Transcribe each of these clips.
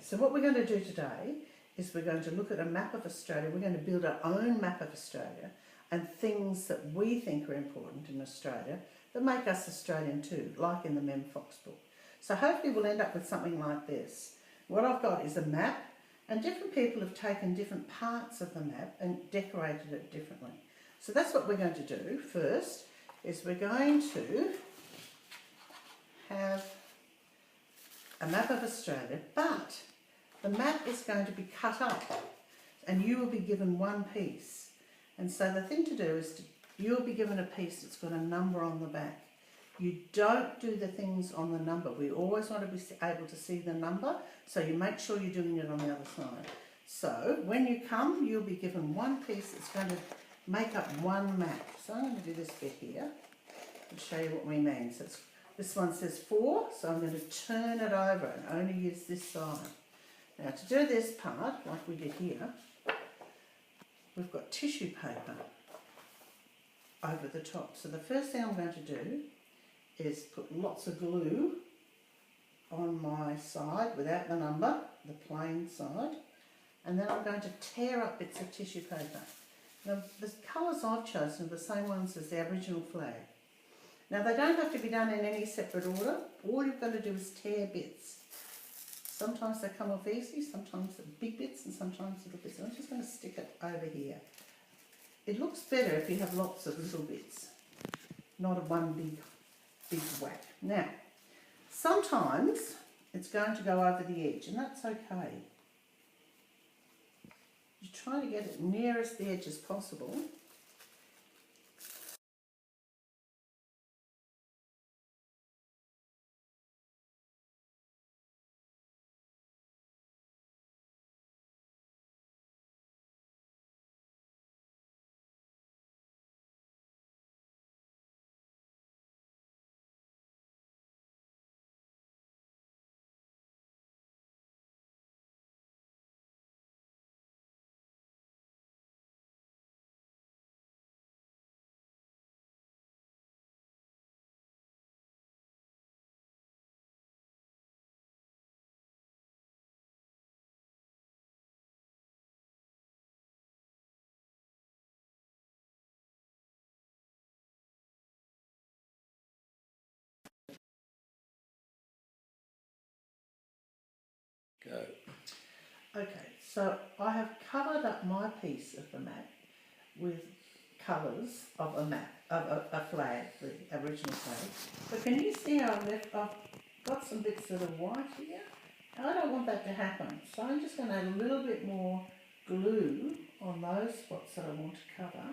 so what we're going to do today is we're going to look at a map of Australia. We're going to build our own map of Australia and things that we think are important in Australia that make us Australian too, like in the Mem Fox book. So hopefully we'll end up with something like this. What I've got is a map, and different people have taken different parts of the map and decorated it differently. So that's what we're going to do first, is we're going to have a map of Australia, but the map is going to be cut up and you will be given one piece. And so the thing to do is you'll be given a piece that's got a number on the back. You don't do the things on the number. We always want to be able to see the number, so you make sure you're doing it on the other side. So when you come, you'll be given one piece that's going to make up one map. So I'm going to do this bit here and show you what we mean. So this one says 4, so I'm going to turn it over and only use this side. Now to do this part, like we did here, we've got tissue paper over the top. So the first thing I'm going to do is put lots of glue on my side without the number, the plain side, and then I'm going to tear up bits of tissue paper. Now the colours I've chosen are the same ones as the Aboriginal flag. Now they don't have to be done in any separate order. All you've got to do is tear bits. Sometimes they come off easy, sometimes they're big bits and sometimes little bits. I'm just going to stick it over here. It looks better if you have lots of little bits, not a one big whack. Now, sometimes it's going to go over the edge, and that's okay. You try to get it nearest the edge as possible. Go. Okay, so I have covered up my piece of the map with colours of a map, of a flag, the Aboriginal flag. But can you see how I've got some bits that are white here? I don't want that to happen, so I'm just going to add a little bit more glue on those spots that I want to cover,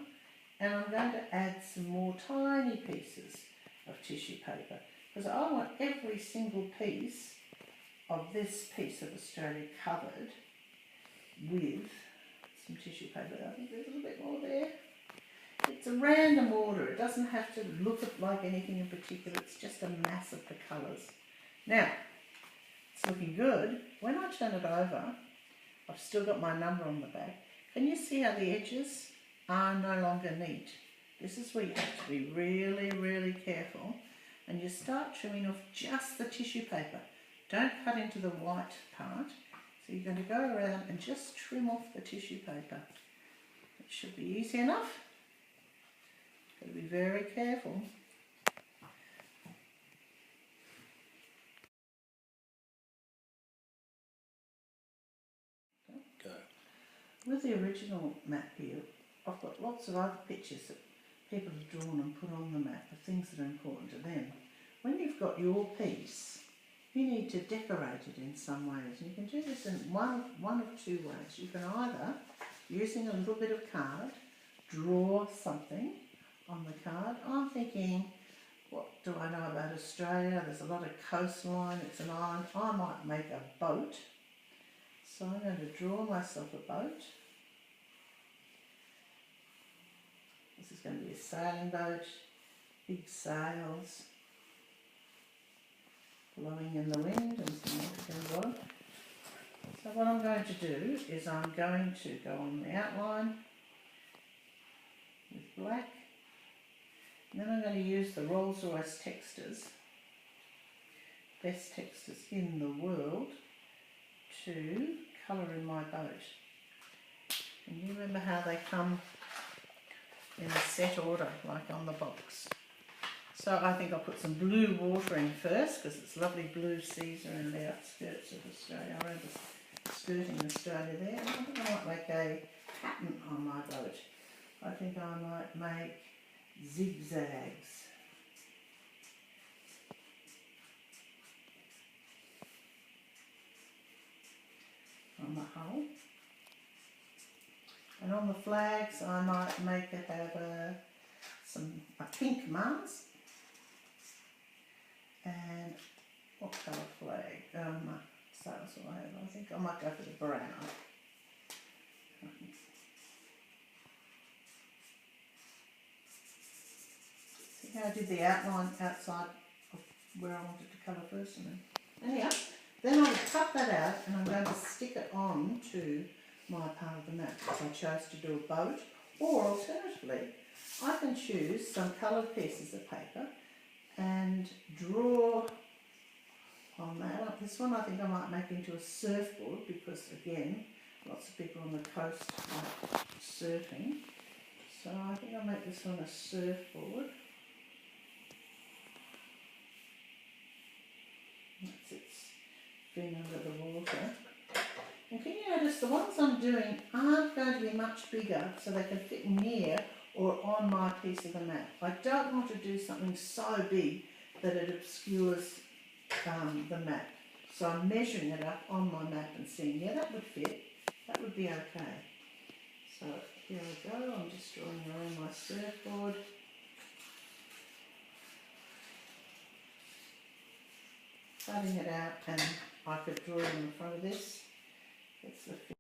and I'm going to add some more tiny pieces of tissue paper, because I want every single piece of this piece of Australia covered with some tissue paper. I think there's a little bit more there. It's a random order. It doesn't have to look like anything in particular. It's just a mass of the colours. Now, it's looking good. When I turn it over, I've still got my number on the back. Can you see how the edges are no longer neat? This is where you have to be really, really careful. And you start trimming off just the tissue paper. Don't cut into the white part. So you're going to go around and just trim off the tissue paper. It should be easy enough. Got to be very careful. Go. With the original map here, I've got lots of other pictures that people have drawn and put on the map of things that are important to them. When you've got your piece, you need to decorate it in some ways. And you can do this in one of two ways. You can either, using a little bit of card, draw something on the card. I'm thinking, what do I know about Australia? There's a lot of coastline, it's an island. I might make a boat. So I'm going to draw myself a boat. This is going to be a sailing boat, big sails, blowing in the wind and some water goes on. So what I'm going to do is I'm going to go on the outline with black, and then I'm going to use the to colour in my boat. And you remember how they come in a set order, like on the box. So I think I'll put some blue water in first, because it's lovely blue seas around the outskirts of Australia. I remember skirting Australia there. And I think I might make a pattern on my boat. I think I might make zigzags. On the hull. And on the flags I might make it have a pink mast. And what colour flag? Sails will I have? I think I might go for the brown. See how I did the outline outside of where I wanted to colour first, and then anyhow, then I'll cut that out and I'm going to stick it on to my part of the map, because I chose to do a boat, or alternatively I can choose some coloured pieces of paper and draw on that. This one I think I might make into a surfboard, because again lots of people on the coast like surfing, so I think I'll make this one a surfboard. That's its fin under the water. And can you notice the ones I'm doing aren't going to be much bigger, so they can fit near or on my piece of the map. I don't want to do something so big that it obscures the map. So I'm measuring it up on my map and seeing, yeah, that would fit, that would be okay. So here we go, I'm just drawing around my surfboard. Cutting it out, and I could draw it in front of this. It's the